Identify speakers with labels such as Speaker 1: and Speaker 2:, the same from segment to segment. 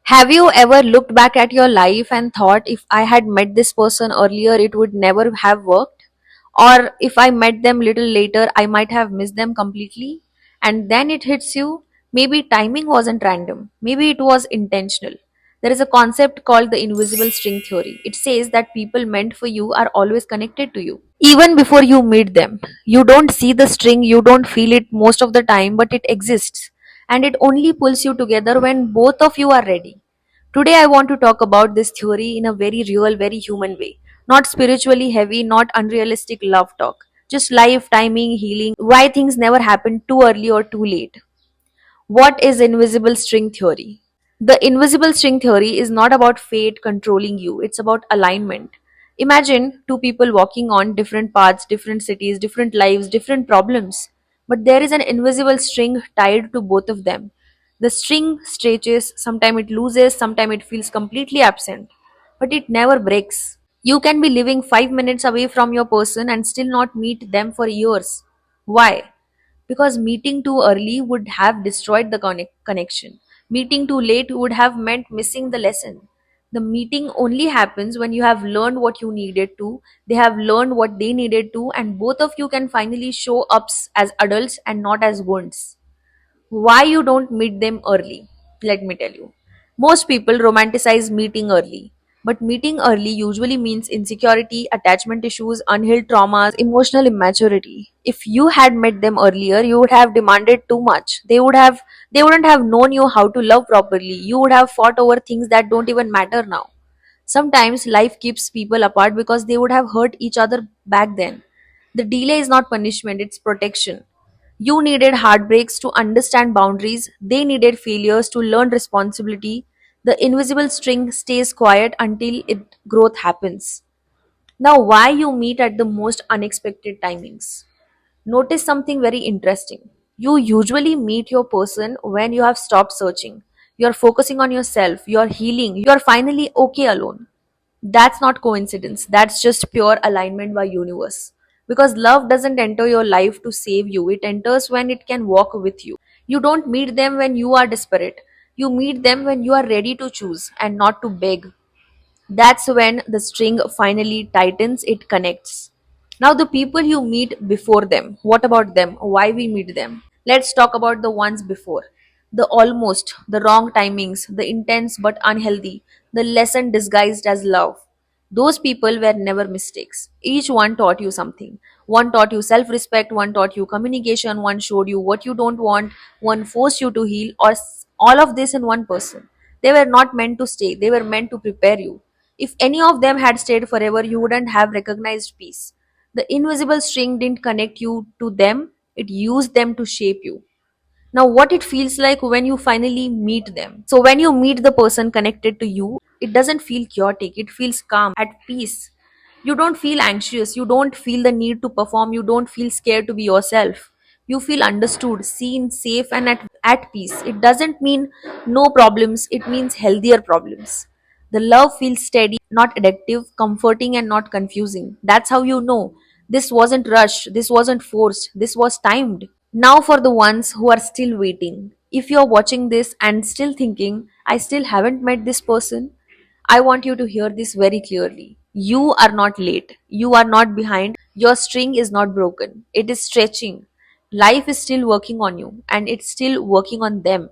Speaker 1: Have you ever looked back at your life and thought, if I had met this person earlier, it would never have worked? Or if I met them little later, I might have missed them completely? And then it hits you, maybe timing wasn't random, maybe it was intentional. There is a concept called the invisible string theory. It says that people meant for you are always connected to you. Even before you meet them, you don't see the string, you don't feel it most of the time, but it exists. And it only pulls you together when both of you are ready. Today, I want to talk about this theory in a very real, very human way. Not spiritually heavy, not unrealistic love talk. Just life, timing, healing, why things never happen too early or too late. What is invisible string theory? The invisible string theory is not about fate controlling you, it's about alignment. Imagine two people walking on different paths, different cities, different lives, different problems. But there is an invisible string tied to both of them. The string stretches, sometimes it loses, sometimes it feels completely absent. But it never breaks. You can be living 5 minutes away from your person and still not meet them for years. Why? Because meeting too early would have destroyed the connection. Meeting too late would have meant missing the lesson. The meeting only happens when you have learned what you needed to, they have learned what they needed to, and both of you can finally show ups as adults and not as wounds. Why you don't meet them early? Let me tell you. Most people romanticize meeting early. But meeting early usually means insecurity, attachment issues, unhealed traumas, emotional immaturity. If you had met them earlier, you would have demanded too much. They wouldn't have known you how to love properly. You would have fought over things that don't even matter now. Sometimes life keeps people apart because they would have hurt each other back then. The delay is not punishment, it's protection. You needed heartbreaks to understand boundaries. They needed failures to learn responsibility. The invisible string stays quiet until it growth happens. Now, why you meet at the most unexpected timings? Notice something very interesting. You usually meet your person when you have stopped searching. You're focusing on yourself, you're healing, you're finally okay alone. That's not coincidence. That's just pure alignment by universe. Because love doesn't enter your life to save you. It enters when it can walk with you. You don't meet them when you are desperate. You meet them when you are ready to choose and not to beg. That's when the string finally tightens, it connects. Now, the people you meet before them, what about them? Why we meet them? Let's talk about the ones before. The almost, the wrong timings, the intense but unhealthy, the lesson disguised as love. Those people were never mistakes. Each one taught you something. One taught you self respect, one taught you communication, one showed you what you don't want, one forced you to heal, or all of this in one person. They were not meant to stay, they were meant to prepare you. If any of them had stayed forever, you wouldn't have recognized peace. The invisible string didn't connect you to them, it used them to shape you. Now, what it feels like when you finally meet them. So, when you meet the person connected to you, it doesn't feel chaotic, it feels calm, at peace. You don't feel anxious, you don't feel the need to perform, you don't feel scared to be yourself. You feel understood, seen, safe, and at peace. It doesn't mean no problems, it means healthier problems. The love feels steady, not addictive, comforting, and not confusing. That's how you know this wasn't rushed, this wasn't forced, this was timed. Now, for the ones who are still waiting, if you're watching this and still thinking, I still haven't met this person, I want you to hear this very clearly. You are not late. You are not behind. Your string is not broken. It is stretching. Life is still working on you and it's still working on them.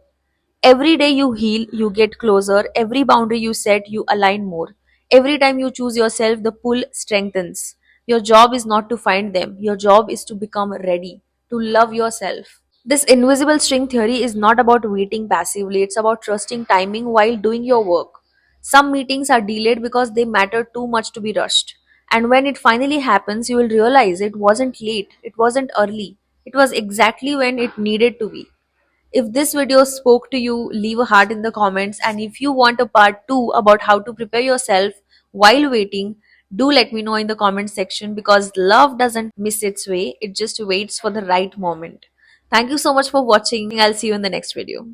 Speaker 1: Every day you heal, you get closer. Every boundary you set, you align more. Every time you choose yourself, the pull strengthens. Your job is not to find them, your job is to become ready, to love yourself. This invisible string theory is not about waiting passively, it's about trusting timing while doing your work. Some meetings are delayed because they matter too much to be rushed. And when it finally happens, you will realize it wasn't late, it wasn't early, it was exactly when it needed to be. If this video spoke to you, leave a heart in the comments. And if you want a part 2 about how to prepare yourself while waiting, do let me know in the comment section because love doesn't miss its way, it just waits for the right moment. Thank you so much for watching. I'll see you in the next video.